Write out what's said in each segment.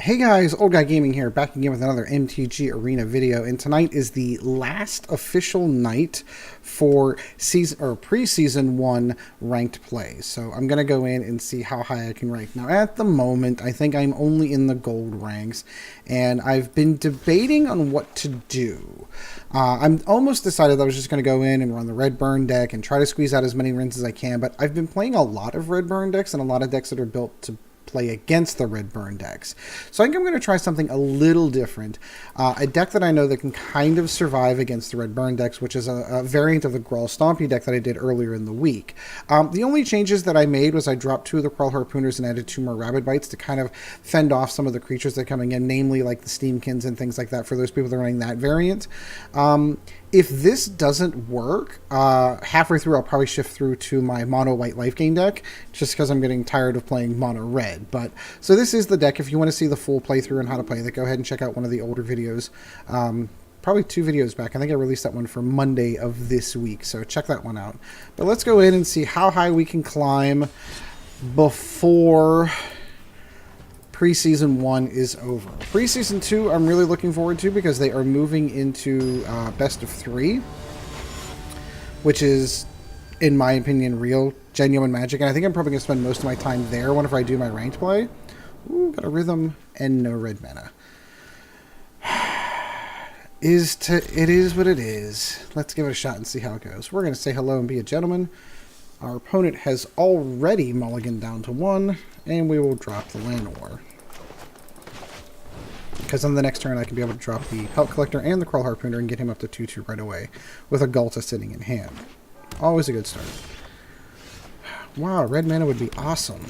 Hey guys, Old Guy Gaming here, back again with another MTG Arena video, and tonight is the last official night for Preseason One ranked play. So I'm gonna go in and see how high I can rank. Now, at the moment, I think I'm only in the gold ranks, and I've been debating on what to do. I'm almost decided that I was just gonna go in and run the red burn deck and try to squeeze out as many wins as I can. But I've been playing a lot of red burn decks and a lot of decks that are built to play against the red burn decks. So I think I'm going to try something a little different. A deck that I know that can kind of survive against the red burn decks, which is a variant of the Grawl Stompy deck that I did earlier in the week. The only changes that I made was I dropped 2 of the Crawl Harpooners and added 2 more Rabid Bites to kind of fend off some of the creatures that are coming in, namely like the Steamkins and things like that for those people that are running that variant. If this doesn't work, halfway through I'll probably shift through to my mono white life gain deck, just because I'm getting tired of playing mono red. But so this is the deck. If you want to see the full playthrough and how to play that, go ahead and check out one of the older videos. Probably 2 videos back. I think I released that one for Monday of this week, so check that one out. But let's go in and see how high we can climb before Preseason 1 is over. Preseason 2 I'm really looking forward to because they are moving into best of 3, which is, in my opinion, real, genuine magic. And I think I'm probably going to spend most of my time there whenever I do my ranked play. Ooh, got a rhythm and no red mana. It is what it is. Let's give it a shot and see how it goes. We're going to say hello and be a gentleman. Our opponent has already mulliganed down to 1, and we will drop the Llanowar. Because on the next turn I can be able to drop the Pelt Collector and the Crawl Harpooner and get him up to 2/2 right away, with a Ghalta sitting in hand. Always a good start. Wow, red mana would be awesome.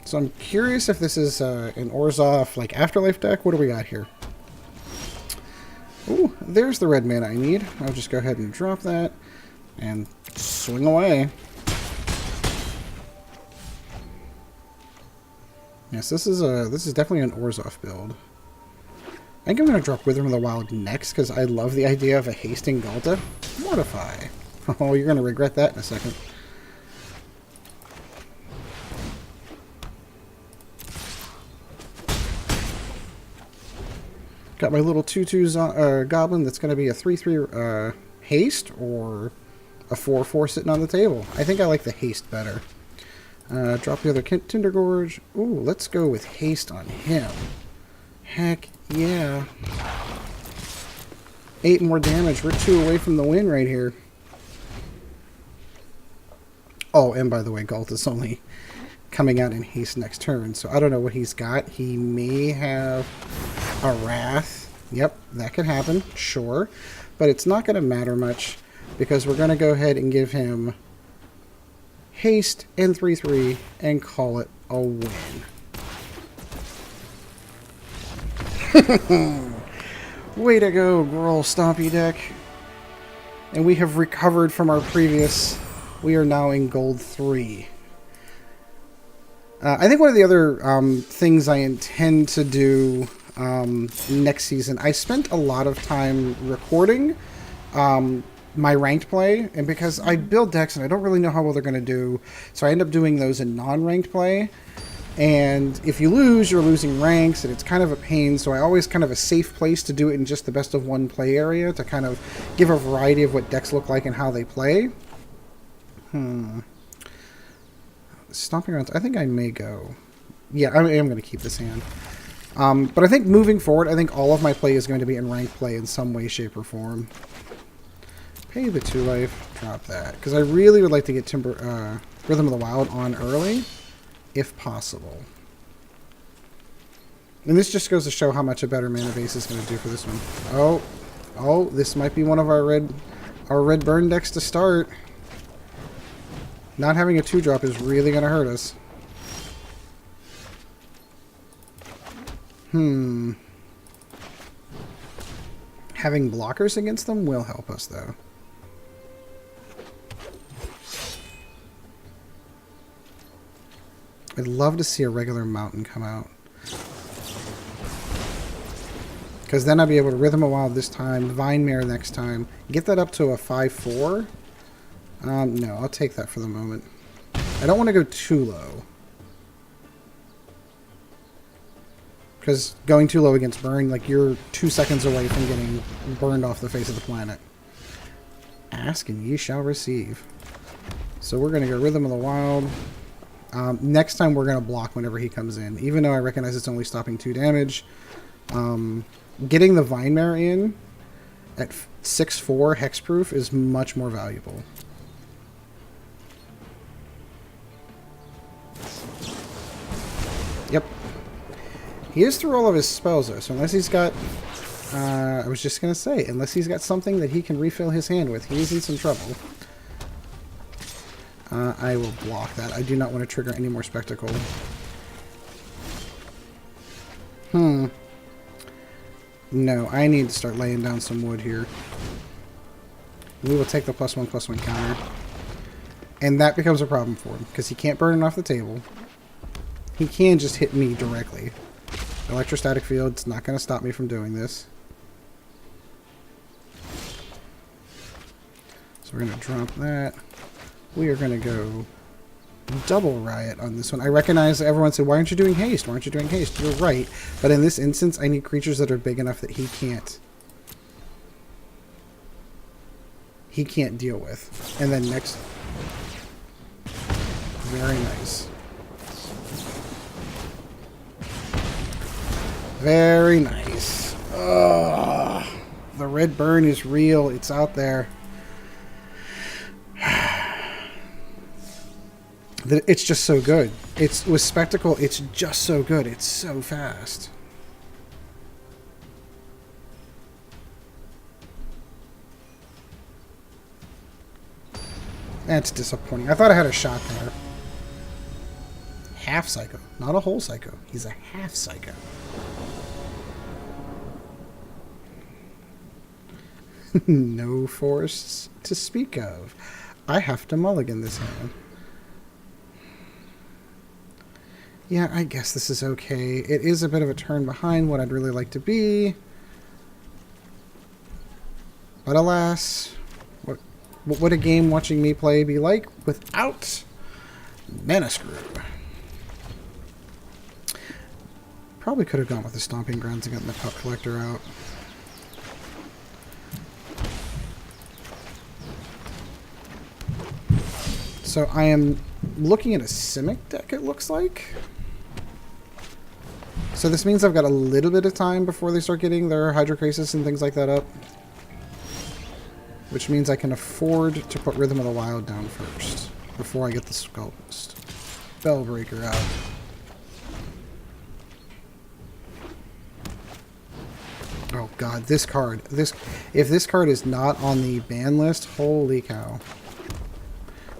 So I'm curious if this is an Orzhov like Afterlife deck. What do we got here? Ooh, there's the red mana I need. I'll just go ahead and drop that and swing away. Yes, this is definitely an Orzhov build. I think I'm going to drop Wither of the Wild next because I love the idea of a hasting Ghalta. Mortify. Oh, you're going to regret that in a second. Got my little 2/2 goblin that's going to be a 3/3 haste or a 4/4 sitting on the table. I think I like the haste better. Drop the other Tindergorge. Ooh, let's go with haste on him. Heck yeah. 8 more damage. We're 2 away from the win right here. Oh, and by the way, Ghalta's only coming out in haste next turn, so I don't know what he's got. He may have a Wrath. Yep, that could happen, sure. But it's not going to matter much because we're going to go ahead and give him haste and 3/3 and call it a win. Way to go, Grawl Stompy deck. And we have recovered from our previous. We are now in gold 3. I think one of the other things I intend to do next season, I spent a lot of time recording my ranked play, and because I build decks and I don't really know how well they're going to do, so I end up doing those in non-ranked play. And if you lose, you're losing ranks, and it's kind of a pain, so I always kind of a safe place to do it in just the best of 1 play area to kind of give a variety of what decks look like and how they play. Stomping Grounds, I think I may go. Yeah, I am going to keep this hand. But I think moving forward, I think all of my play is going to be in ranked play in some way, shape, or form. Pay the 2 life, drop that. Because I really would like to get Rhythm of the Wild on early, if possible. And this just goes to show how much a better mana base is going to do for this one. Oh, this might be one of our red burn decks to start. Not having a 2-drop is really going to hurt us. Having blockers against them will help us, though. I'd love to see a regular mountain come out. Because then I'll be able to Rhythm of Wild this time, Vine Mare next time, get that up to a 5/4, No, I'll take that for the moment. I don't want to go too low. Because going too low against burn, like, you're 2 seconds away from getting burned off the face of the planet. Ask and ye shall receive. So we're going to go Rhythm of the Wild. Next time we're going to block whenever he comes in. Even though I recognize it's only stopping 2 damage. Getting the Vine Mare in at 6/4 hexproof is much more valuable. Yep. He is through all of his spells, though, so unless he's got... I was just going to say, unless he's got something that he can refill his hand with, he's in some trouble. I will block that. I do not want to trigger any more Spectacle. No, I need to start laying down some wood here. We will take the +1/+1 counter. And that becomes a problem for him, because he can't burn it off the table. He can just hit me directly. Electrostatic Field's not going to stop me from doing this. So we're going to drop that. We are going to go double Riot on this one. I recognize everyone said, why aren't you doing haste? Why aren't you doing haste? You're right. But in this instance, I need creatures that are big enough that he can't deal with. And then next... Very nice. Very nice. Ugh. The red burn is real. It's out there. It's just so good. It's with Spectacle, it's just so good. It's so fast. That's disappointing. I thought I had a shot there. Half Psycho. Not a whole Psycho. He's a half Psycho. No forests to speak of. I have to mulligan this hand. Yeah, I guess this is okay. It is a bit of a turn behind what I'd really like to be. But alas, what would a game watching me play be like without Mana Screw? Probably could have gone with the Stomping Grounds and gotten the Pup Collector out. So I am looking at a Simic deck, it looks like. So this means I've got a little bit of time before they start getting their Hydrocrisis and things like that up. Which means I can afford to put Rhythm of the Wild down first, before I get the Spellbreaker out. Oh god, this card. If this card is not on the ban list, holy cow.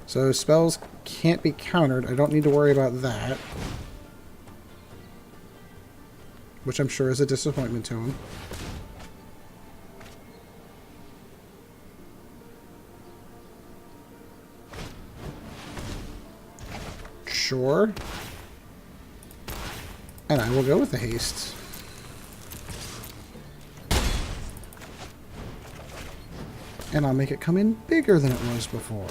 So spells can't be countered. I don't need to worry about that. Which I'm sure is a disappointment to him. Sure. And I will go with the haste. And I'll make it come in bigger than it was before.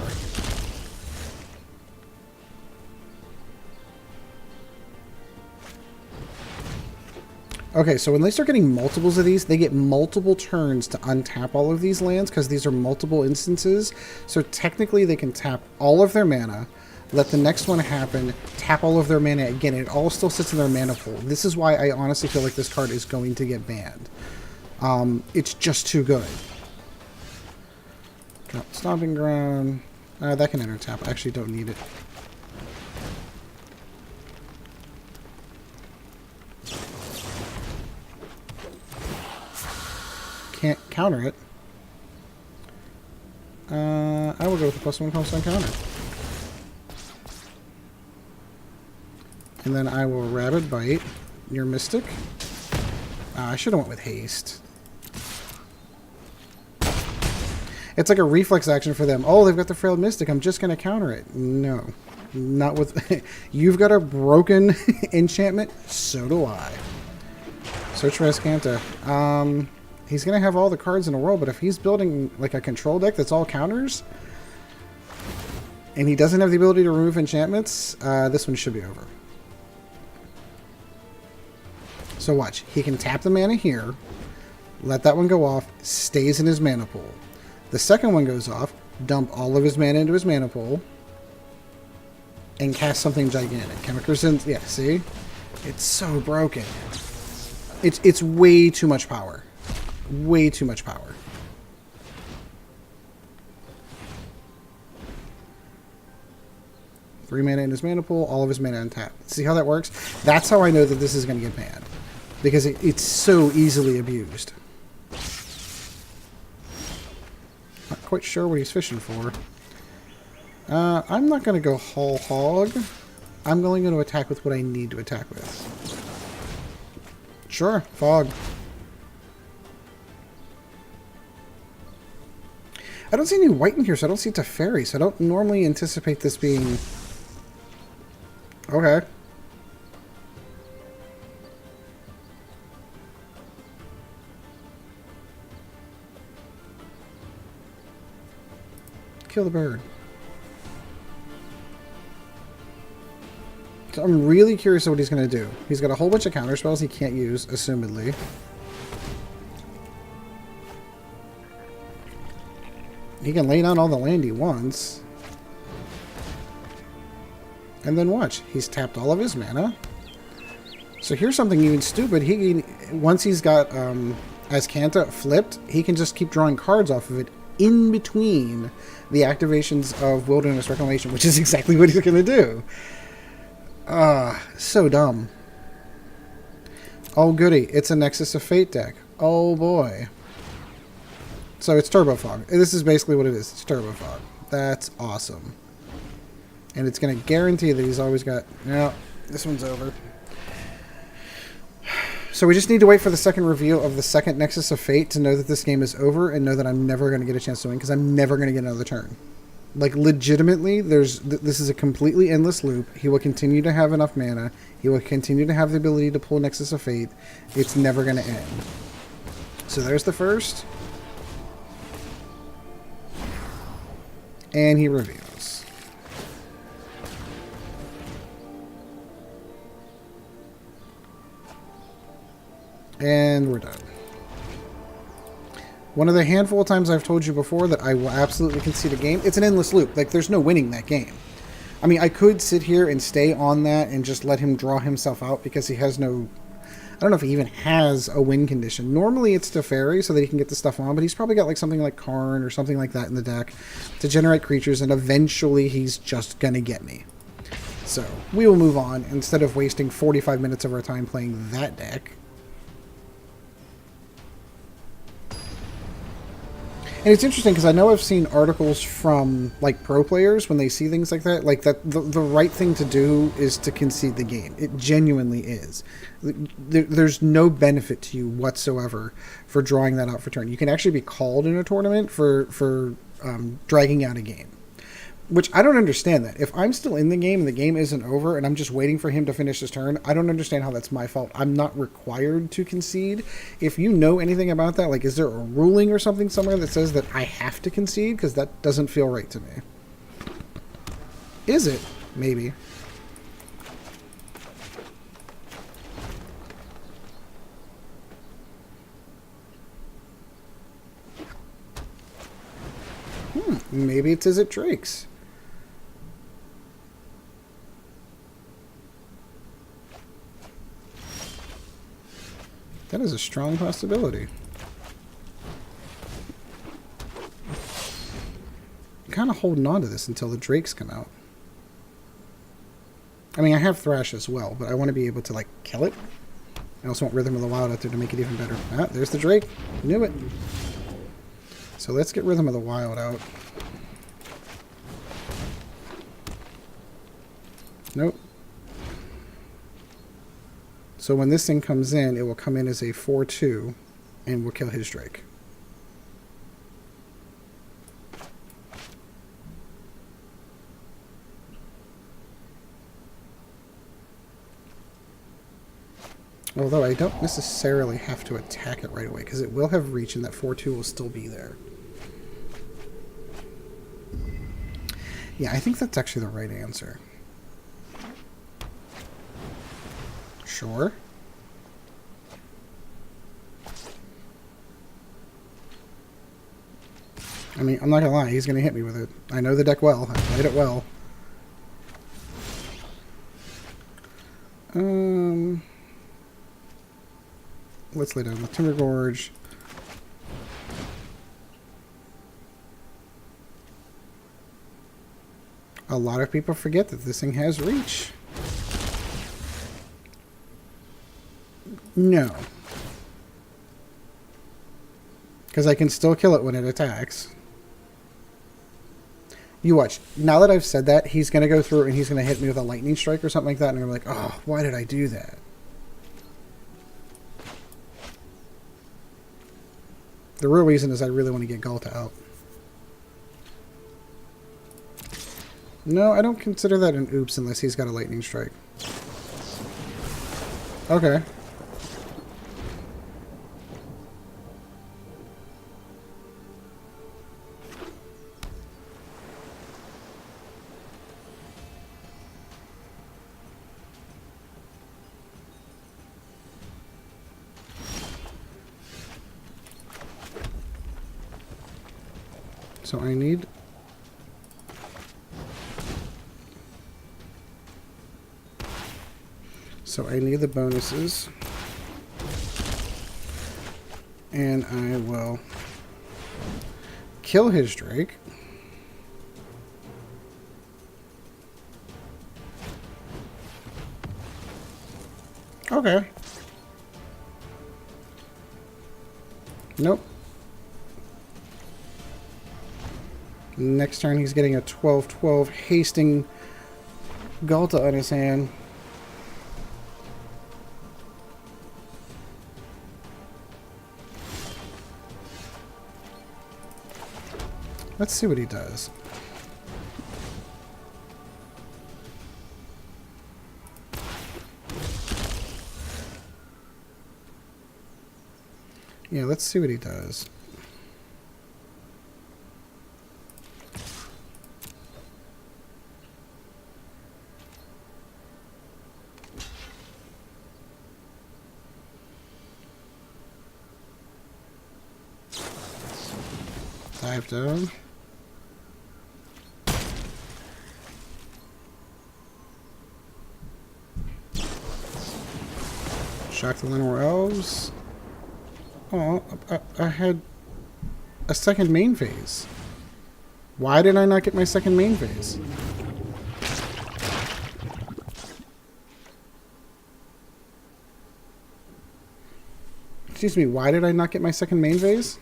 Okay, so when they start getting multiples of these, they get multiple turns to untap all of these lands because these are multiple instances. So technically they can tap all of their mana, let the next one happen, tap all of their mana again, and it all still sits in their mana pool. This is why I honestly feel like this card is going to get banned. It's just too good. Drop Stomping Ground. That can enter tap. I actually don't need it. Can't counter it. I will go with the +1/+1 counter. And then I will Rabid Bite your Mystic. I should have went with Haste. It's like a reflex action for them. Oh, they've got the Frailed Mystic. I'm just going to counter it. No. Not with... You've got a broken enchantment. So do I. Search for Escanta. He's going to have all the cards in the world, but if he's building like a control deck that's all counters, and he doesn't have the ability to remove enchantments, this one should be over. So watch. He can tap the mana here, let that one go off, stays in his mana pool. The second one goes off, dump all of his mana into his mana pool, and cast something gigantic. Chemicals, yeah, see? It's so broken. It's way too much power. Way too much power. Three mana in his mana pool, all of his mana untapped. See how that works? That's how I know that this is going to get banned. Because it's so easily abused. Not quite sure what he's fishing for. I'm not going to go whole hog. I'm only going to attack with what I need to attack with. Sure, fog. I don't see any white in here, so I don't see Teferi, so I don't normally anticipate this being... Okay. Kill the bird. So I'm really curious what he's going to do. He's got a whole bunch of counter spells he can't use, assumedly. He can lay down all the land he wants. And then watch. He's tapped all of his mana. So here's something even stupid. Once he's got Azcanta flipped, he can just keep drawing cards off of it in between the activations of Wilderness Reclamation, which is exactly what he's going to do. So dumb. Oh goody, it's a Nexus of Fate deck. Oh boy. So it's Turbo Fog. This is basically what it is. It's Turbo Fog. That's awesome. And it's going to guarantee that he's always got... No, this one's over. So we just need to wait for the second reveal of the second Nexus of Fate to know that this game is over and know that I'm never going to get a chance to win because I'm never going to get another turn. Like, legitimately, this is a completely endless loop. He will continue to have enough mana. He will continue to have the ability to pull Nexus of Fate. It's never going to end. So there's the first. And he reveals. And we're done. One of the handful of times I've told you before that I will absolutely concede a game, it's an endless loop. Like, there's no winning that game. I mean, I could sit here and stay on that and just let him draw himself out because he has no... I don't know if he even has a win condition. Normally it's Teferi so that he can get the stuff on, but he's probably got like something like Karn or something like that in the deck to generate creatures, and eventually he's just going to get me. So, we will move on instead of wasting 45 minutes of our time playing that deck. And it's interesting because I know I've seen articles from like pro players when they see things like that the right thing to do is to concede the game. It genuinely is. There's no benefit to you whatsoever for drawing that out for turn. You can actually be called in a tournament for dragging out a game. Which I don't understand that. If I'm still in the game and the game isn't over and I'm just waiting for him to finish his turn, I don't understand how that's my fault. I'm not required to concede. If you know anything about that, like, is there a ruling or something somewhere that says that I have to concede? Because that doesn't feel right to me. Is it? Maybe. Maybe it's as it Drake's. That is a strong possibility. I'm kind of holding on to this until the Drakes come out. I mean, I have Thrash as well, but I want to be able to, like, kill it. I also want Rhythm of the Wild out there to make it even better. Ah, there's the Drake. Knew it. So let's get Rhythm of the Wild out. Nope. So when this thing comes in, it will come in as a 4/2 and will kill his Drake. Although I don't necessarily have to attack it right away because it will have reach and that 4/2 will still be there. Yeah, I think that's actually the right answer. Sure. I mean, I'm not gonna lie, he's gonna hit me with it. I know the deck well. I played it well. Let's lay down the Timber Gorge. A lot of people forget that this thing has reach. No. Because I can still kill it when it attacks. You watch. Now that I've said that, he's going to go through and he's going to hit me with a lightning strike or something like that. And I'm like, oh, why did I do that? The real reason is I really want to get Galta out. No, I don't consider that an oops unless he's got a lightning strike. Okay. So I need... So I need the bonuses. And I will kill his Drake. Okay. Nope. Next turn he's getting a 12-12 hasting Galta on his hand. Let's see what he does. Yeah, let's see what he does. Dive down. Shock the Llanowar Elves. Oh, I had a second main phase. Why did I not get my second main phase? Excuse me, why did I not get my second main phase?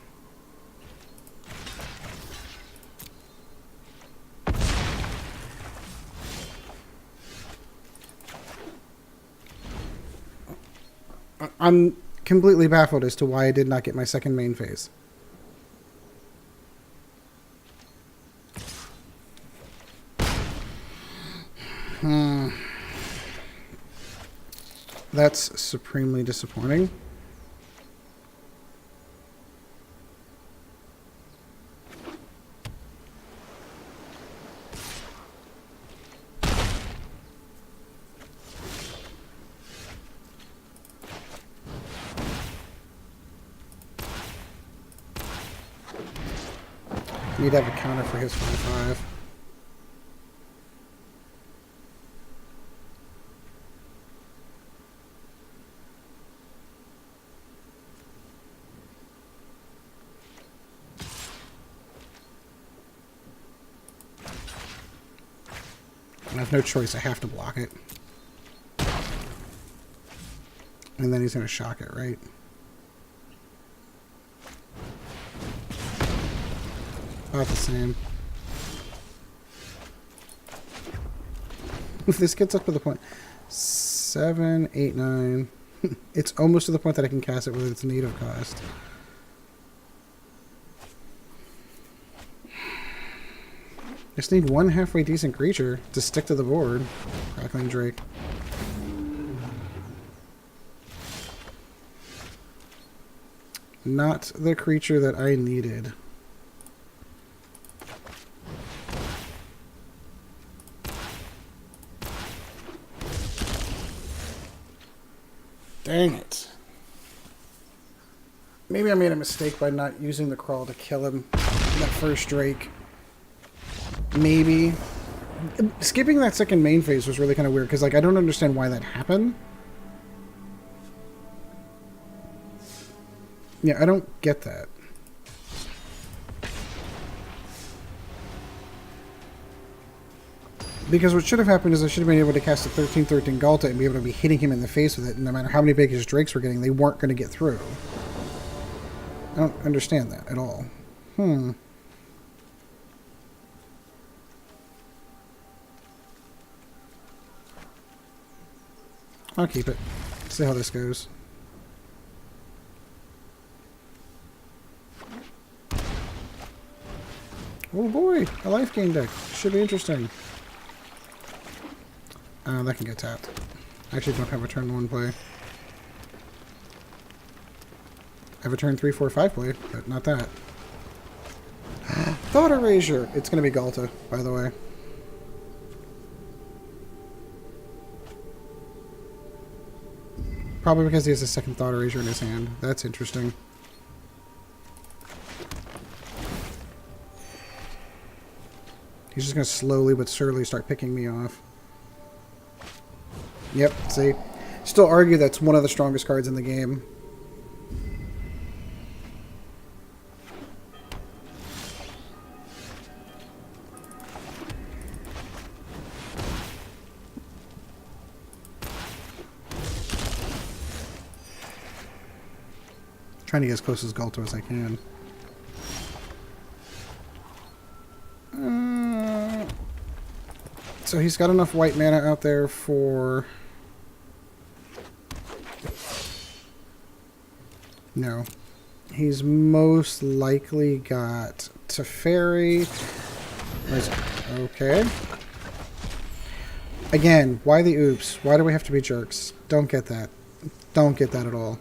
I'm completely baffled as to why I did not get my second main phase. That's supremely disappointing. Need to have a counter for his 5/5. I have no choice. I have to block it. And then he's going to shock it, right? About the same. If this gets up to the point 7, 8, 9, it's almost to the point that I can cast it with its native cost. Just need one halfway decent creature to stick to the board. Crackling Drake. Not the creature that I needed. Dang it. Maybe I made a mistake by not using the crawl to kill him in that first Drake. Maybe. Skipping that second main phase was really kind of weird, because like, I don't understand why that happened. Yeah, I don't get that. Because what should have happened is I should have been able to cast a 13/13 Galta and be able to be hitting him in the face with it, and no matter how many big his Drakes were getting, they weren't going to get through. I don't understand that at all. I'll keep it. See how this goes. Oh boy, a life gain deck. Should be interesting. That can get tapped. I actually don't have a turn 1 play. I have a turn 3, 4, 5 play, but not that. Thought Erasure! It's going to be Galta, by the way. Probably because he has a second Thought Erasure in his hand. That's interesting. He's just going to slowly but surely start picking me off. Yep, see? Still argue that's one of the strongest cards in the game. Trying to get as close as Galto as I can. So he's got enough white mana out there for... No. He's most likely got Teferi. Okay. Again, why the oops? Why do we have to be jerks? Don't get that. Don't get that at all.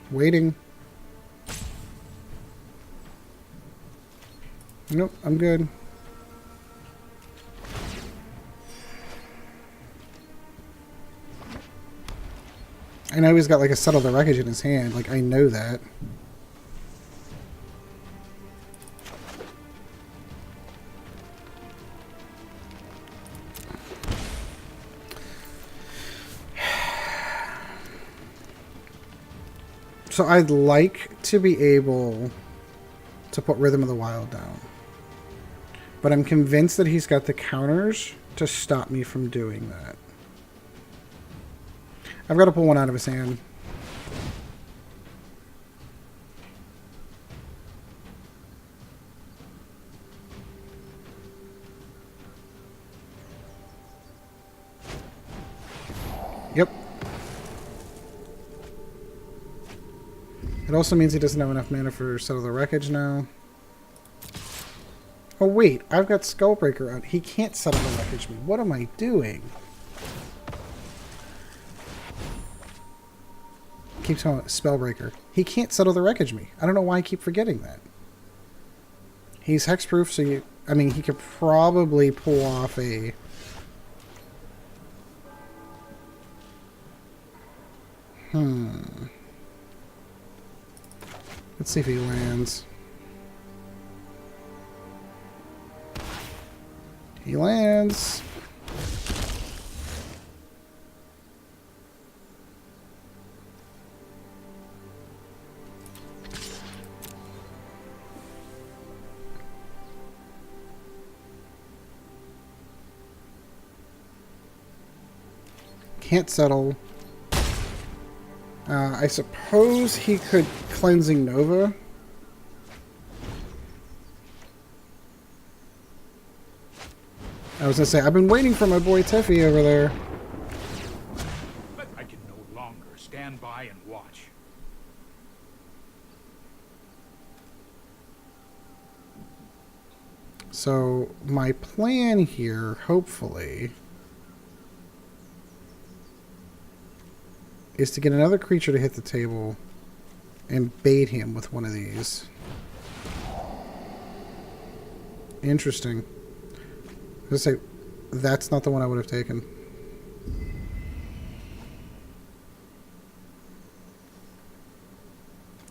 Waiting. Nope, I'm good. I know he's got like a Settle the Wreckage in his hand. Like, I know that. So I'd like to be able to put Rhythm of the Wild down. But I'm convinced that he's got the counters to stop me from doing that. I've got to pull one out of his hand. Yep. It also means he doesn't have enough mana for Settle the Wreckage now. Oh wait, I've got Skullbreaker out. He can't Settle the Wreckage me. What am I doing? Keeps calling it Spellbreaker. He can't Settle the Wreckage me. I don't know why I keep forgetting that. He's hexproof, so you... I mean, he could probably pull off a... Let's see if he lands. He lands. Can't settle. I suppose he could Cleansing Nova. I was gonna say, I've been waiting for my boy Teffy over there. But I can no longer stand by and watch. So, my plan here, hopefully... is to get another creature to hit the table and bait him with one of these. Interesting. Let's say that's not the one I would have taken.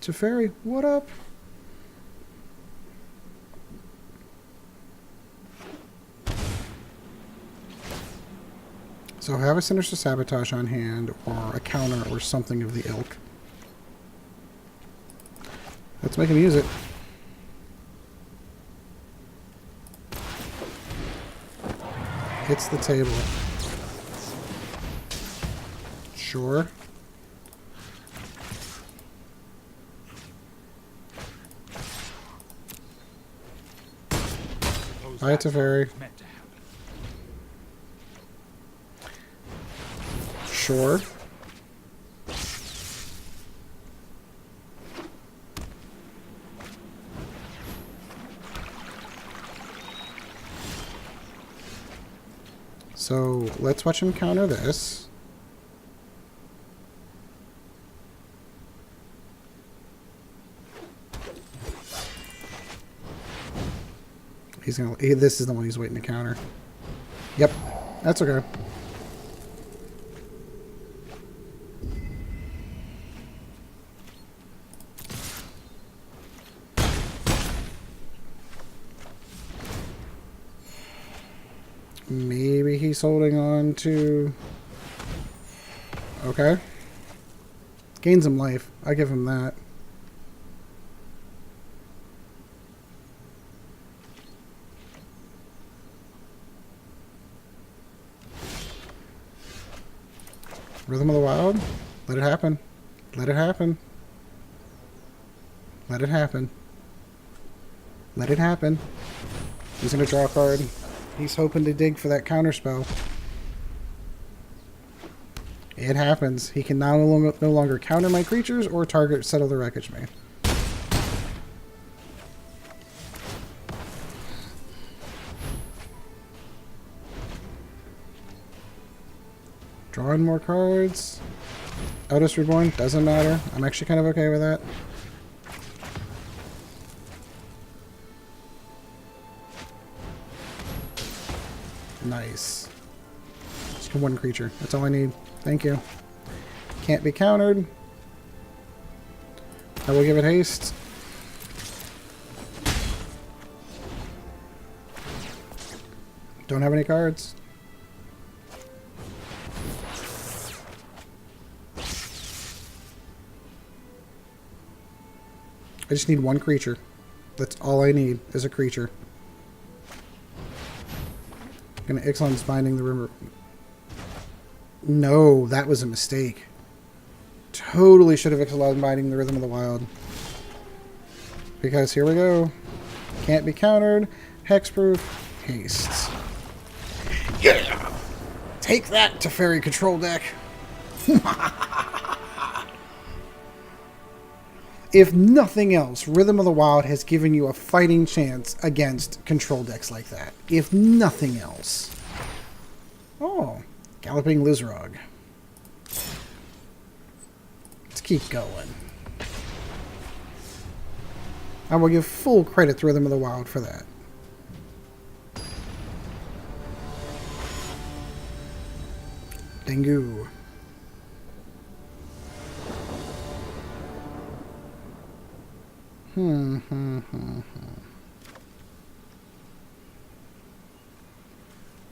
Teferi, what up? So have a Sinister Sabotage on hand, or a counter, or something of the ilk. Let's make him use it. Hits the table. Sure. Bye, Teferi. Sure. So let's watch him counter this. He's gonna. This is the one he's waiting to counter. Yep, that's okay. Maybe he's holding on to... Okay. Gains him life. I give him that. Rhythm of the Wild? Let it happen. Let it happen. Let it happen. Let it happen. He's going to draw a card. He's hoping to dig for that counter spell. It happens. He can now no longer counter my creatures or target Settle the Wreckage me. Drawing more cards. Eldest Reborn, doesn't matter. I'm actually kind of okay with that. Nice. Just get one creature. That's all I need. Thank you. Can't be countered. I will give it haste. Don't have any cards. I just need one creature. That's all I need is a creature. Gonna Ixalan's Binding the River. No, that was a mistake. Totally should have Ixalan's Binding the Rhythm of the Wild. Because here we go. Can't be countered. Hexproof. Haste. Yeah! Take that, Teferi control deck. If nothing else, Rhythm of the Wild has given you a fighting chance against control decks like that. If nothing else. Oh, Galloping Lizrog. Let's keep going. I will give full credit to Rhythm of the Wild for that. Dengu.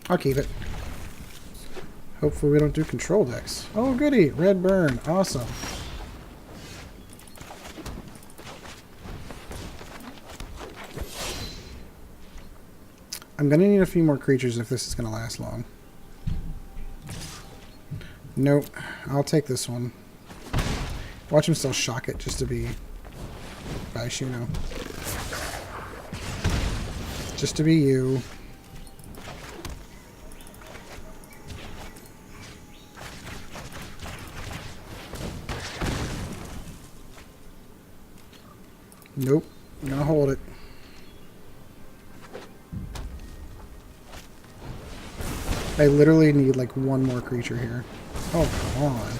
I'll keep it. Hopefully we don't do control decks. Oh goody, Red Burn, awesome. I'm gonna need a few more creatures if this is gonna last long. Nope, I'll take this one. Watch him still shock it just to be... Bye, Shuno. Just to be you. Nope. I'm gonna hold it. I literally need like one more creature here. Oh, come on.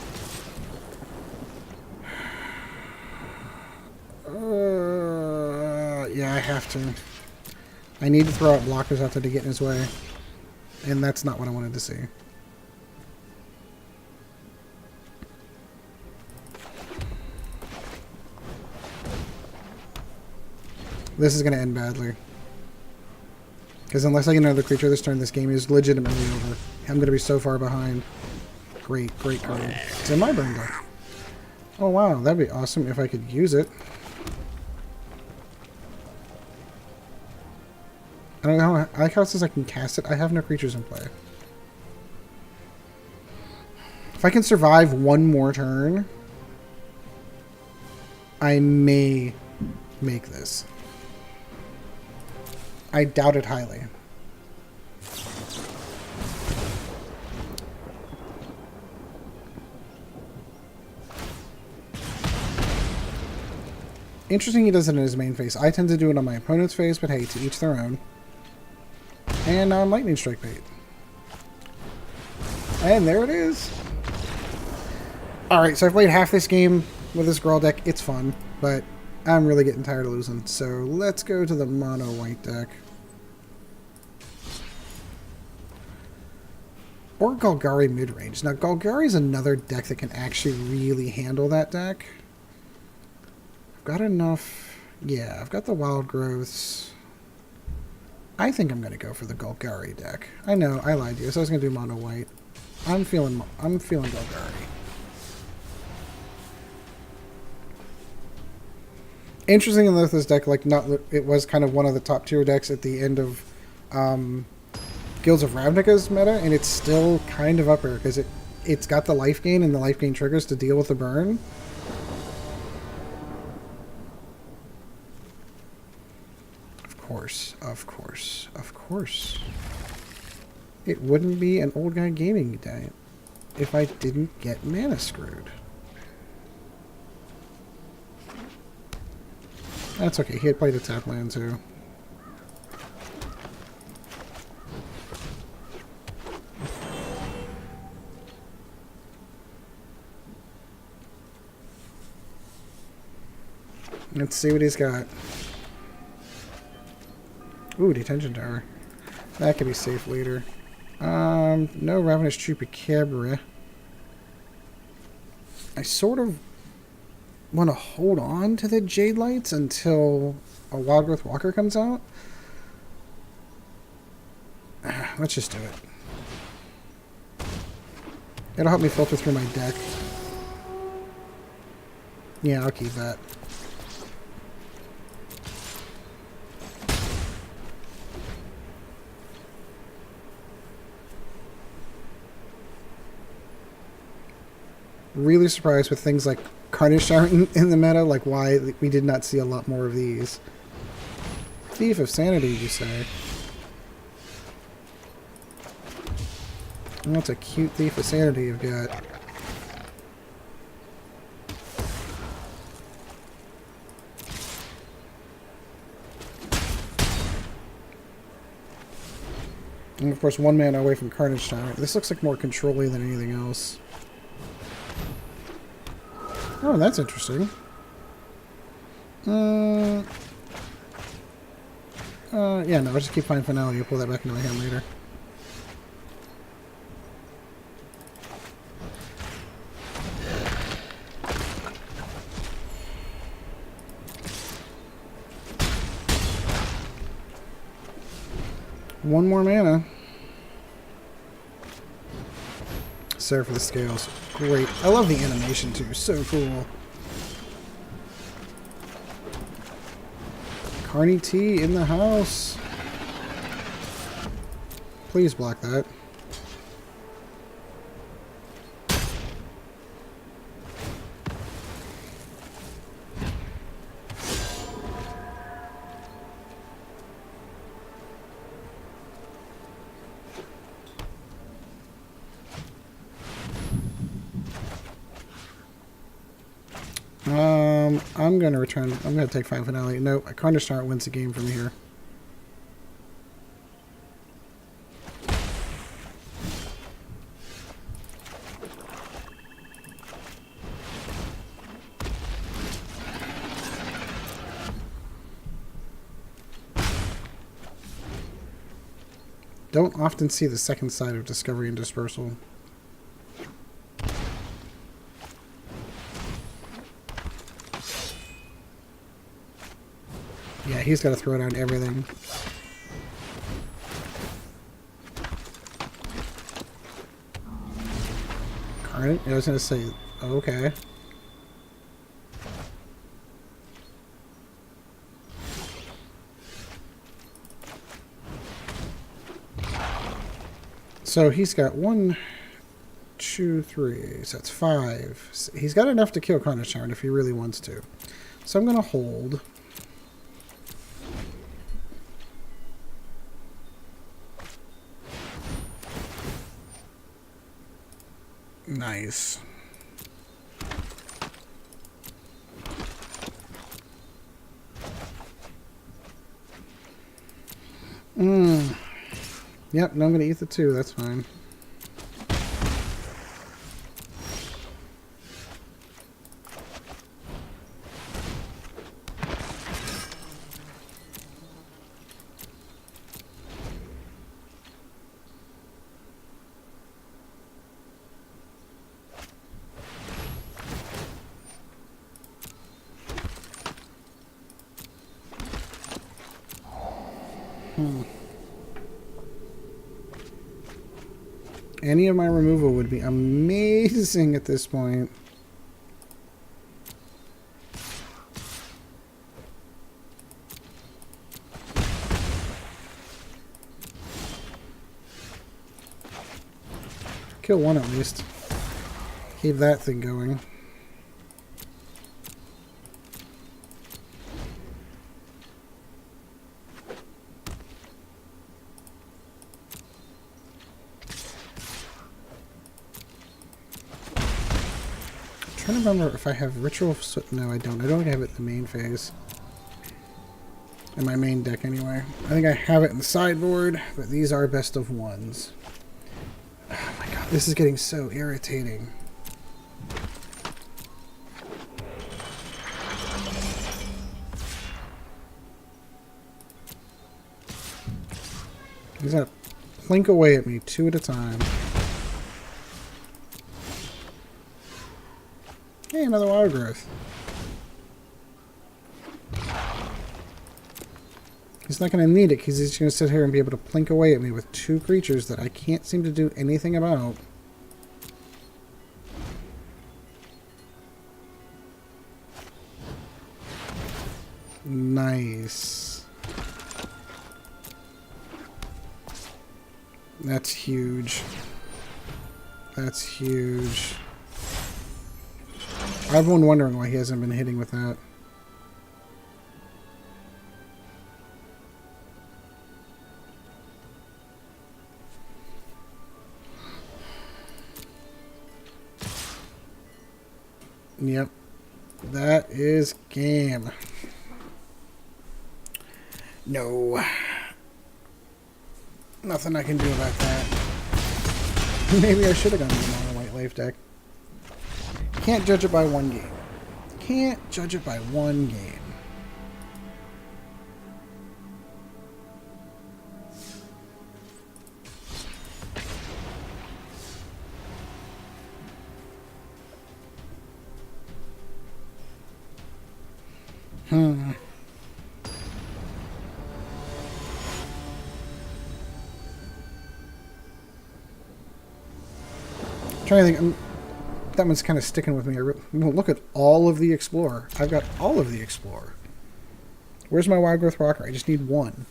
Yeah, I have to. I need to throw out blockers out there to get in his way. And that's not what I wanted to see. This is going to end badly. Because unless I get another creature this turn, this game is legitimately over. I'm going to be so far behind. Great, great card. It's in my burn deck. Oh wow, that'd be awesome if I could use it. I don't know how, I like how it says I can cast it. I have no creatures in play. If I can survive one more turn, I may make this. I doubt it highly. Interesting he does it in his main phase. I tend to do it on my opponent's phase, but hey, to each their own. And now I'm Lightning Strike bait. And there it is. Alright, so I've played half this game with this Grawl deck. It's fun, but I'm really getting tired of losing. So let's go to the mono white deck. Or Golgari mid-range. Now, Golgari is another deck that can actually really handle that deck. I've got enough... Yeah, I've got the Wild Growths. I think I'm going to go for the Golgari deck. I know, I lied to you. So I was going to do mono white. I'm feeling Golgari. Interesting enough, this deck, like, it was kind of one of the top tier decks at the end of Guilds of Ravnica's meta, and it's still kind of up there because it's got the life gain and the life gain triggers to deal with the burn. Of course, of course, of course. It wouldn't be an old guy gaming day if I didn't get mana screwed. That's okay, he had played a tap land too. Let's see what he's got. Ooh, Detention Tower. That could be safe later. No Ravenous Chupacabra. I sort of want to hold on to the Jade Lights until a Wildgrowth Walker comes out. Let's just do it. It'll help me filter through my deck. Yeah, I'll keep that. Really surprised with things like Carnage Tyrant in the meta, like why we did not see a lot more of these. Thief of Sanity, you say? That's a cute Thief of Sanity you've got. And of course, one mana away from Carnage Tyrant. This looks like more controlling than anything else. Oh, that's interesting. Yeah, no, I'll just keep Fine Finality. I'll pull that back into my hand later. One more mana. Sorry for the scales. Great. I love the animation too. So cool. Carney T in the house. Please block that. I'm going to return. I'm going to take Fine Finale. No, Carnage Tyrant wins the game from here. Don't often see the second side of Discovery and Dispersal. Yeah, he's got to throw down everything. Carnage? I was going to say, okay. So he's got 1, 2, 3. So that's 5. He's got enough to kill Carnage Tyrant if he really wants to. So I'm going to hold. Nice. Yep, no, I'm going to eat the 2. That's fine. Any of my removal would be amazing at this point. Kill one at least. Keep that thing going. I'm trying to remember if I have Ritual... No, I don't. I don't have it in the main phase. In my main deck, anyway. I think I have it in the sideboard, but these are best of ones. Oh my god, this is getting so irritating. He's gonna plink away at me 2 at a time. Hey, another wild growth. He's not going to need it because he's going to sit here and be able to plink away at me with 2 creatures that I can't seem to do anything about. Nice. That's huge. That's huge. I've been wondering why he hasn't been hitting with that. Yep. That is game. No. Nothing I can do about that. Maybe I should have gone to the mono white life deck. Can't judge it by one game. Can't judge it by one game. I'm trying to think. That one's kind of sticking with me. Look at all of the Explorer. I've got all of the Explorer. Where's my Wild Growth Rocker? I just need 1.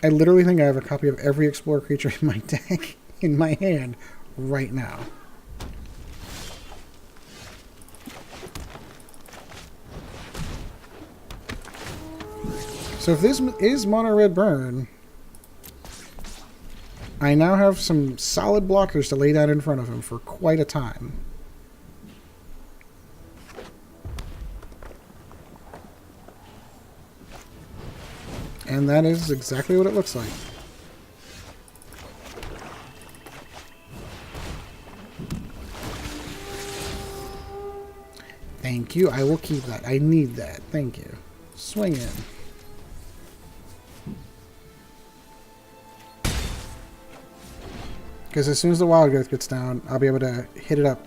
I literally think I have a copy of every Explorer creature in my deck in my hand right now. So if this is Mono Red Burn, I now have some solid blockers to lay down in front of him for quite a time. And that is exactly what it looks like. Thank you. I will keep that. I need that. Thank you. Swing in. Because as soon as the wild growth gets down, I'll be able to hit it up.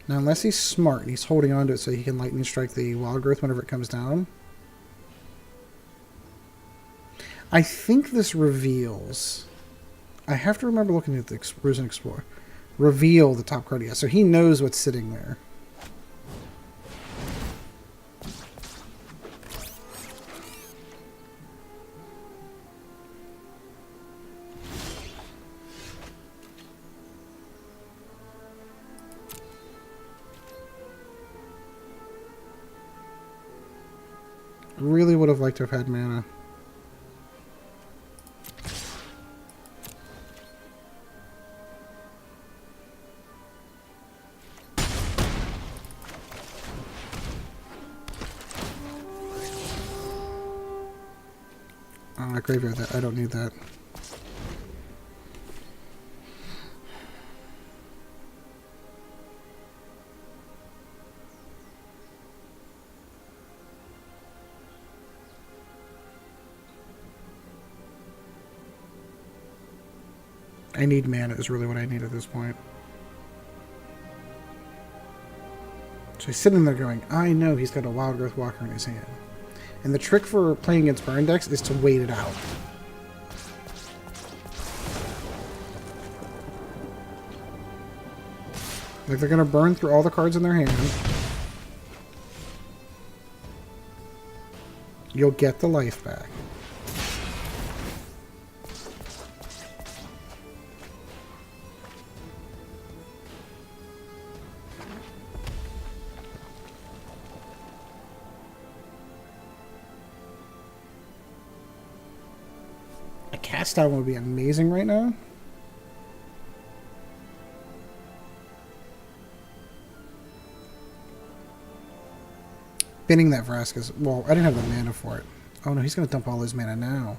Now, unless he's smart and he's holding on to it so he can lightning strike the wild growth whenever it comes down. I think this reveals. I have to remember looking at the Preseason Explorer. Reveal the top card. Yeah, so he knows what's sitting there. Really would have liked to have had mana. Graveyard that. I don't need that. I need mana is really what I need at this point. So he's sitting there going, I know he's got a Wild Growth Walker in his hand. And the trick for playing against burn decks is to wait it out. Like they're going to burn through all the cards in their hand. You'll get the life back. Cast out would be amazing right now. Binning that Vrask is... Well, I didn't have the mana for it. Oh no, he's going to dump all his mana now.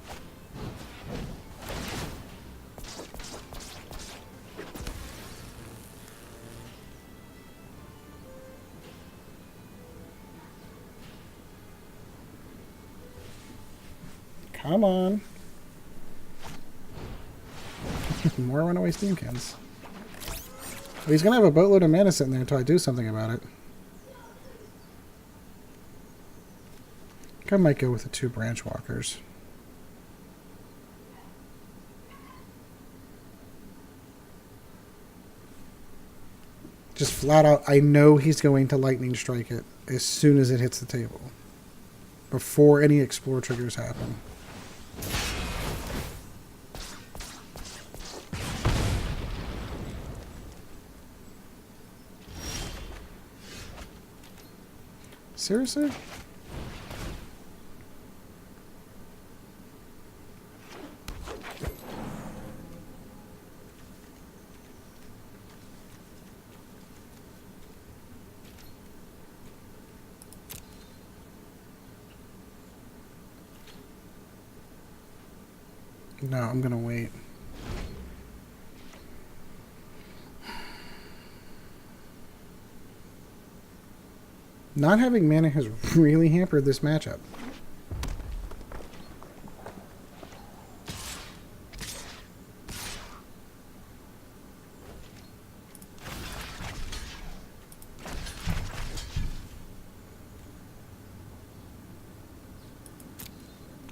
Come on. More runaway Steamkins. Well, he's going to have a boatload of mana sitting there until I do something about it. I think I might go with the 2 Branch Walkers. Just flat out, I know he's going to lightning strike it as soon as it hits the table. Before any Explore triggers happen. Seriously? No, I'm gonna wait. Not having mana has really hampered this matchup.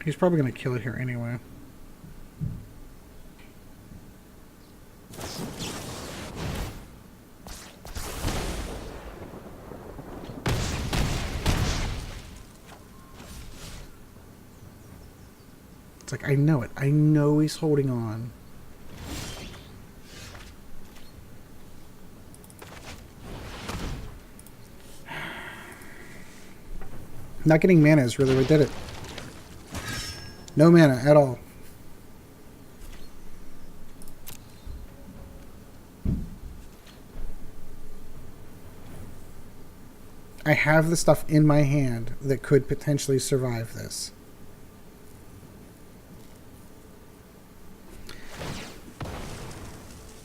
He's probably going to kill it here anyway. It's like, I know it. I know he's holding on. Not getting mana is really what did it. No mana at all. I have the stuff in my hand that could potentially survive this.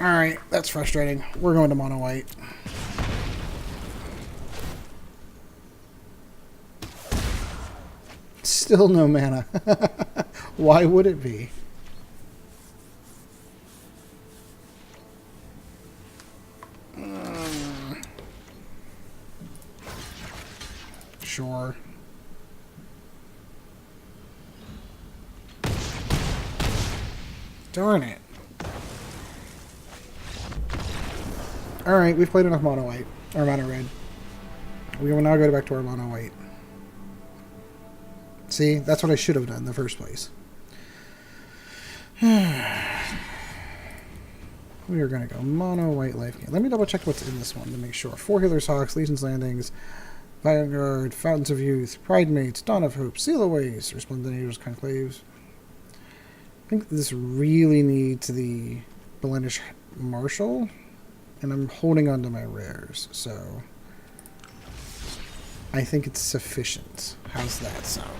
Alright, that's frustrating. We're going to mono white. Still no mana. Why would it be? Sure. Darn it. Alright, we've played enough mono white. Or mono red. We will now go back to our mono white. See, that's what I should have done in the first place. We are going to go mono white life gain. Let me double check what's in this one to make sure. 4 Healer's Hawks, Legion's Landings, Vanguard, Fountains of Youth, Pride Mates, Dawn of Hope, Seal Aways, Resplendent Angels, Conclaves. I think this really needs the Belenish Marshal, and I'm holding on to my rares, so I think it's sufficient. How's that sound?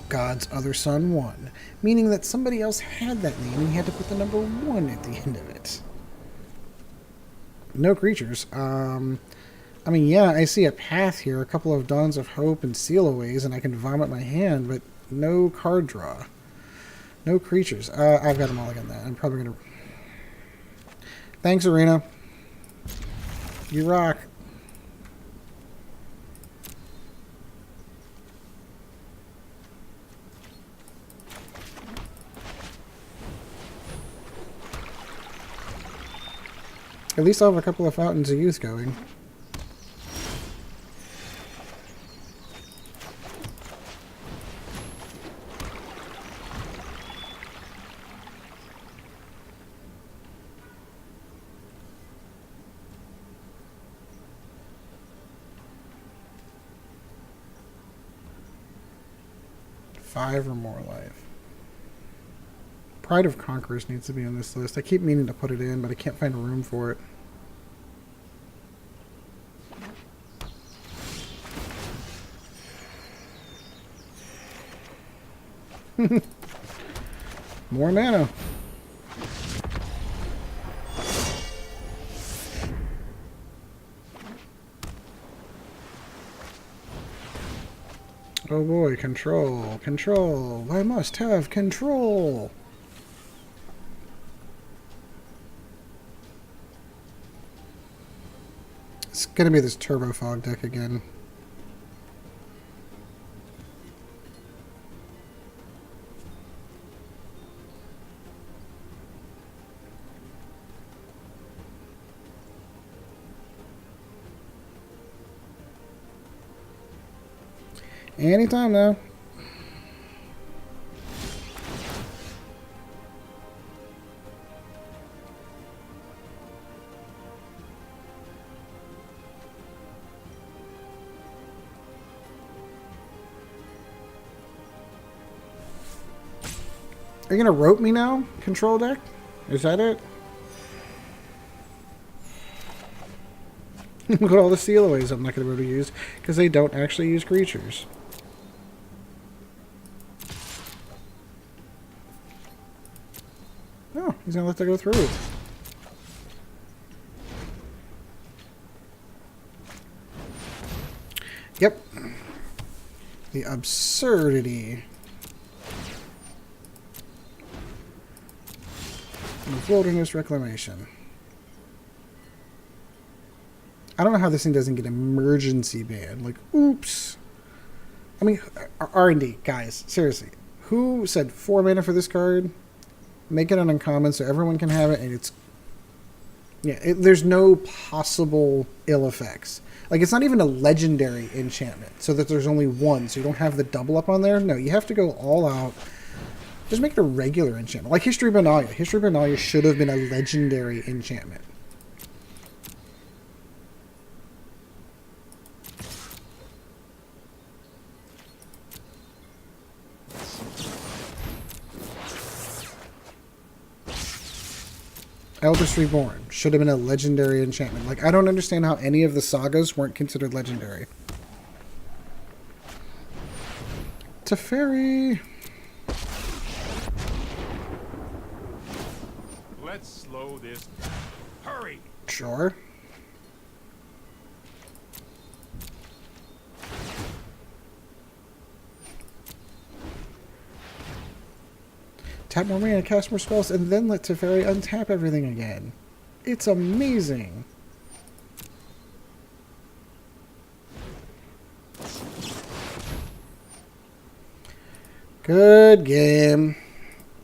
God's Other Son 1, meaning that somebody else had that name and he had to put the number 1 at the end of it. No creatures. I mean, yeah, I see a path here, a couple of Dawns of Hope and Seal Aways, and I can vomit my hand, but no card draw. No creatures. I've got them all again. That I'm probably going to... Thanks, Arena. You rock. At least I'll have a couple of Fountains of Youth going. Five or more life. Pride of Conquerors needs to be on this list. I keep meaning to put it in, but I can't find room for it. More mana. Oh boy, control, control. I must have control. It's gonna be this Turbo Fog deck again. Anytime now. Are you going to rope me now, control deck? Is that it? Look at all the Seal Aways I'm not going to be able to use because they don't actually use creatures. Oh, he's going to let that go through. Yep. The absurdity. Of Wilderness Reclamation. I don't know how this thing doesn't get emergency banned. Like, oops. I mean, R&D, guys, seriously. Who said 4 mana for this card? Make it an uncommon so everyone can have it, and it's... Yeah, there's no possible ill effects. Like, it's not even a legendary enchantment, so that there's only one, so you don't have the double up on there. No, you have to go all out. Just make it a regular enchantment. Like History Benalia. History Benalia should have been a legendary enchantment. Eldest Reborn. Should have been a legendary enchantment. Like, I don't understand how any of the sagas weren't considered legendary. Teferi. Let's slow this down. Hurry! Sure. Tap more mana, cast more spells, and then let Teferi untap everything again. It's amazing. Good game.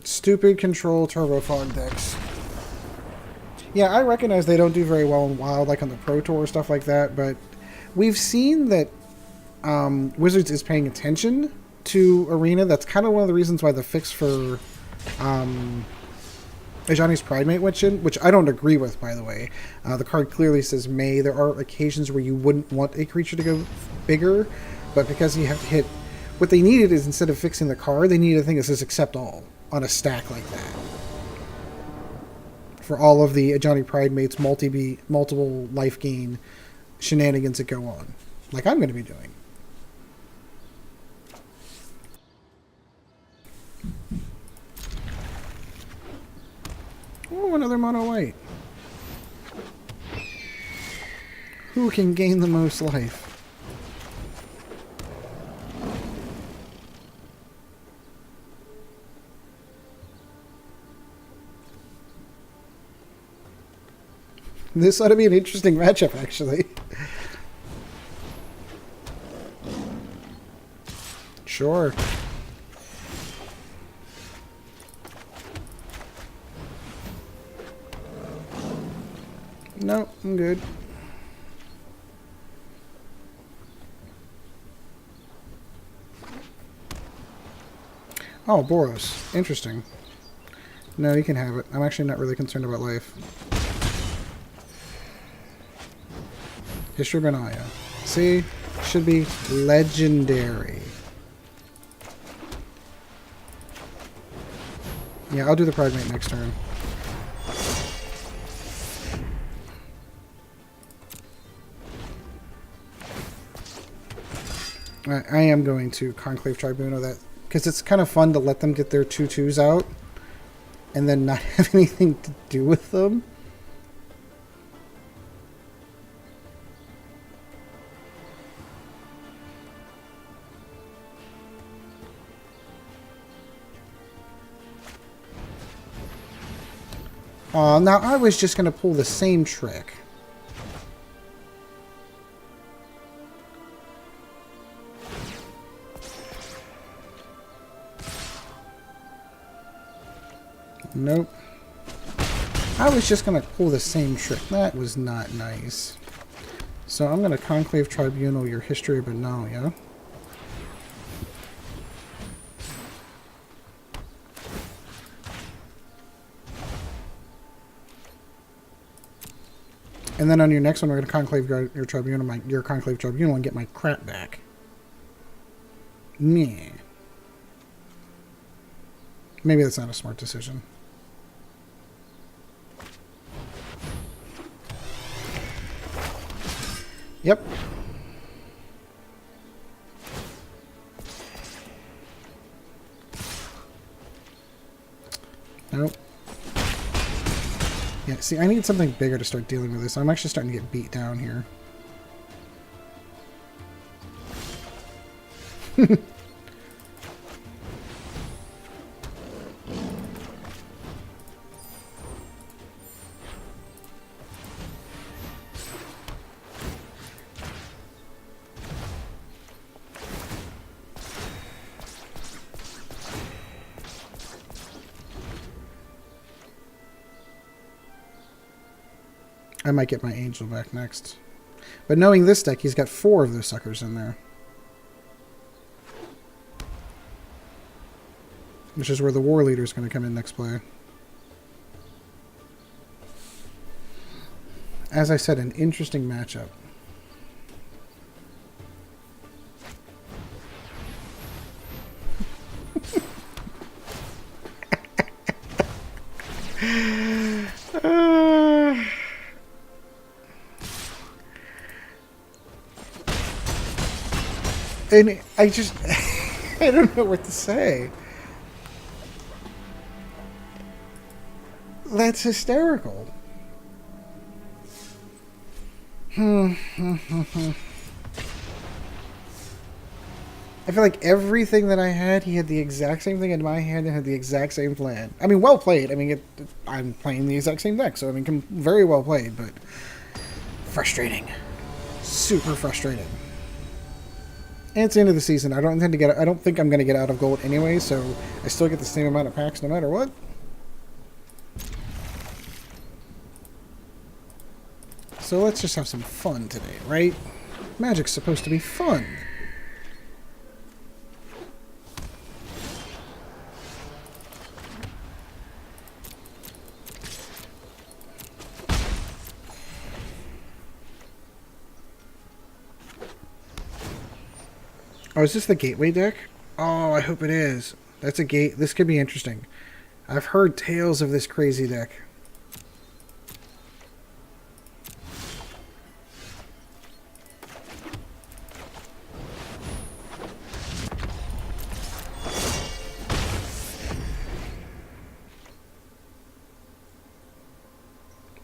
Stupid control turbo fog decks. Yeah, I recognize they don't do very well in Wild, like on the Pro Tour, stuff like that, but we've seen that Wizards is paying attention to Arena. That's kind of one of the reasons why the fix for Ajani's Pridemate went in, which I don't agree with, by the way. The card clearly says May. There are occasions where you wouldn't want a creature to go bigger, but because you have to hit... What they needed is, instead of fixing the card, they needed a thing that says Accept All on a stack like that. For all of the Ajani Pridemate's multiple life gain shenanigans that go on. Like I'm going to be doing. Oh, another mono white. Who can gain the most life? This ought to be an interesting matchup, actually. Sure. No, I'm good. Oh, Boros. Interesting. No, you can have it. I'm actually not really concerned about life. History Benaya. See? Should be legendary. Yeah, I'll do the Pridemate next turn. I am going to Conclave Tribunal that, because it's kind of fun to let them get their 2/2s out and then not have anything to do with them. Now I was just going to pull the same trick. Nope. I was just going to pull the same trick. That was not nice. So I'm going to Conclave Tribunal your History of Benalia. And then on your next one, we're going to Conclave your Tribunal, your Conclave Tribunal, and get my crap back. Meh. Maybe that's not a smart decision. Yep. Nope. Yeah, see, I need something bigger to start dealing with this. I'm actually starting to get beat down here. I might get my Angel back next. But knowing this deck, he's got 4 of those suckers in there. Which is where the War Leader is going to come in next play. As I said, an interesting matchup. And I just, I don't know what to say. That's hysterical. I feel like everything that I had, he had the exact same thing in my hand and had the exact same plan. I mean, well played. I mean, I'm playing the exact same deck, so I mean, very well played, but frustrating. Super frustrating. And it's the end of the season. I don't intend to get. I don't think I'm going to get out of gold anyway, so I still get the same amount of packs no matter what. So let's just have some fun today, right? Magic's supposed to be fun. Oh, is this the gateway deck? Oh, I hope it is. That's a gate. This could be interesting. I've heard tales of this crazy deck.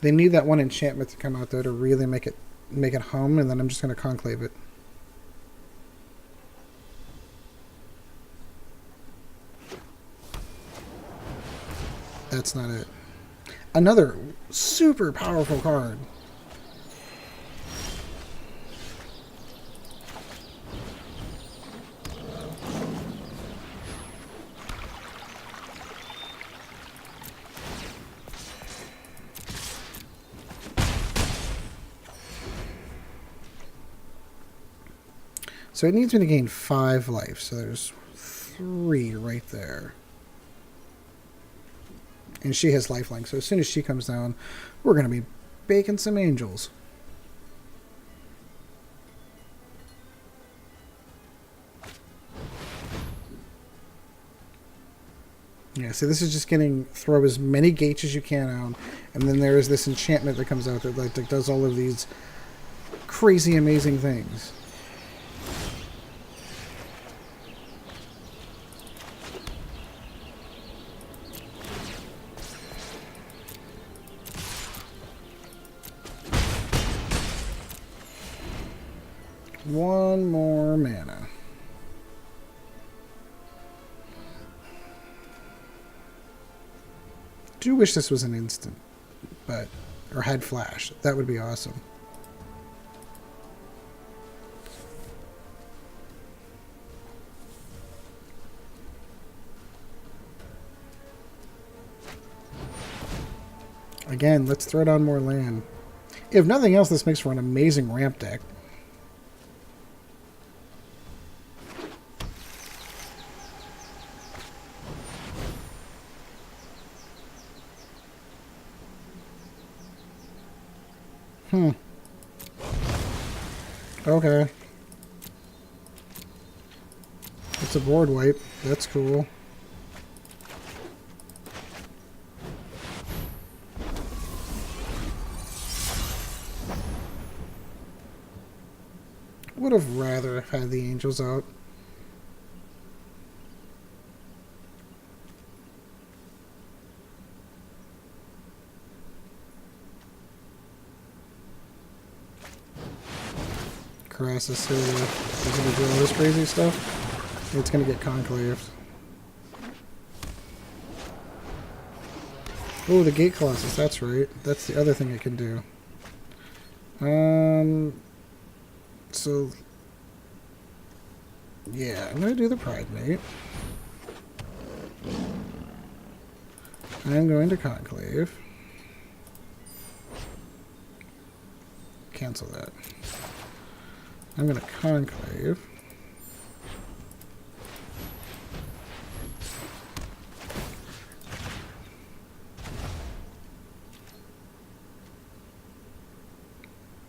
They need that one enchantment to come out though to really make it hum, and then I'm just going to conclave it. That's not it. Another super powerful card. So it needs me to gain 5 life, so there's 3 right there. And she has lifelink, so as soon as she comes down, we're going to be baking some angels. Yeah, so this is just getting, throw as many gates as you can out, and then there is this enchantment that comes out that like does all of these crazy amazing things. One more mana. Do wish this was an instant, but or had flash. That would be awesome. Again, let's throw down more land. If nothing else, this makes for an amazing ramp deck. Okay. It's a board wipe. That's cool. Would have rather had the angels out. Crassus here is going to do all this crazy stuff. It's going to get conclaved. Oh, the Gate Colossus, that's right. That's the other thing it can do. So, yeah, I'm going to do the Pride Mate. I'm going to Conclave. Cancel that. I'm going to Conclave.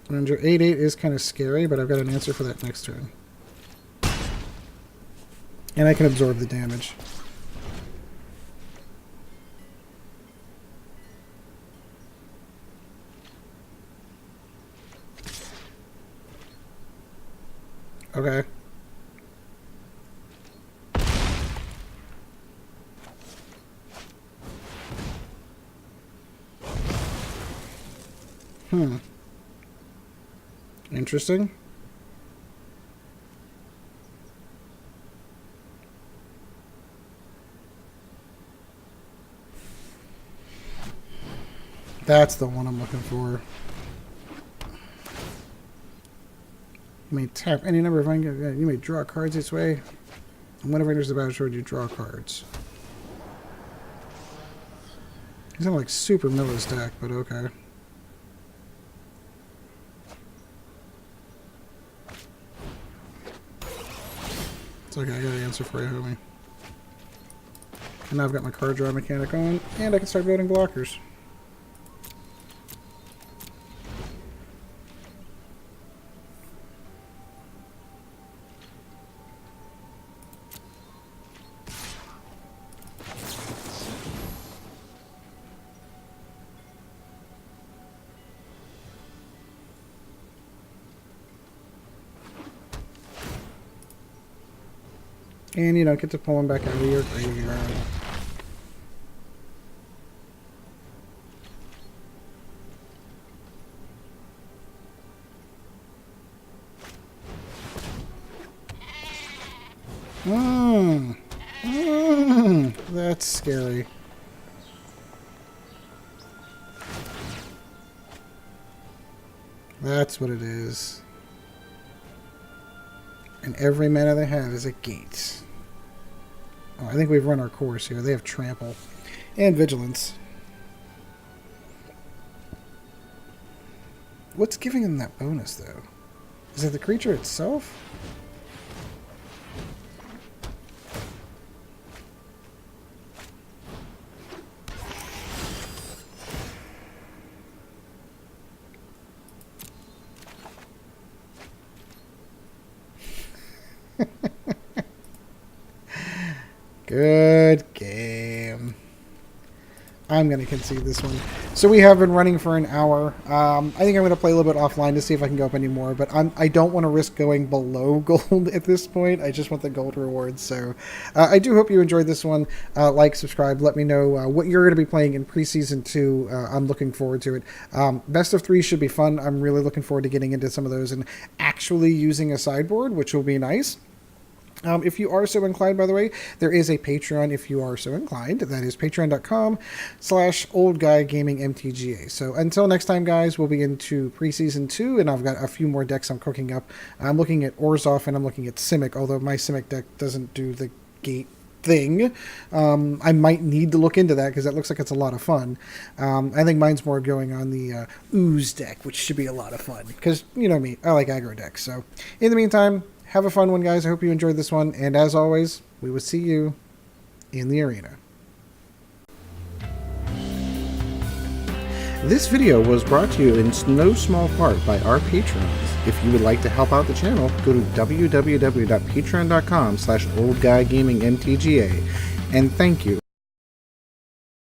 And your 8/8 is kind of scary, but I've got an answer for that next turn. And I can absorb the damage. Okay. Interesting. That's the one I'm looking for. You may tap any number of you may draw cards this way. And whenever enters the battlefield, you draw cards. He's not like super Miller's deck, but okay. It's okay, I got an answer for you, homie. And now I've got my card draw mechanic on, and I can start building blockers. And you don't get to pull them back out of your graveyard. That's scary. That's what it is. And every mana they have is a gate. Oh, I think we've run our course here. They have trample and vigilance. What's giving them that bonus, though? Is it the creature itself? Good game. I'm going to concede this one. So we have been running for an hour. I think I'm going to play a little bit offline to see if I can go up any more, but I don't want to risk going below gold at this point. I just want the gold rewards. So I do hope you enjoyed this one. Like, subscribe, let me know what you're going to be playing in Preseason 2. I'm looking forward to it. Best of 3 should be fun. I'm really looking forward to getting into some of those and actually using a sideboard, which will be nice. If you are so inclined, by the way, there is a Patreon if you are so inclined. That is patreon.com/oldguygamingmtga. So until next time, guys, we'll be into Preseason 2, and I've got a few more decks I'm cooking up. I'm looking at Orzhov, and I'm looking at Simic, although my Simic deck doesn't do the gate thing. I might need to look into that because that looks like it's a lot of fun. I think mine's more going on the Ooze deck, which should be a lot of fun because, you know me, I like aggro decks. So in the meantime, have a fun one, guys. I hope you enjoyed this one. And as always, we will see you in the arena. This video was brought to you in no small part by our patrons. If you would like to help out the channel, go to www.patreon.com/oldguygamingmtga. And thank you.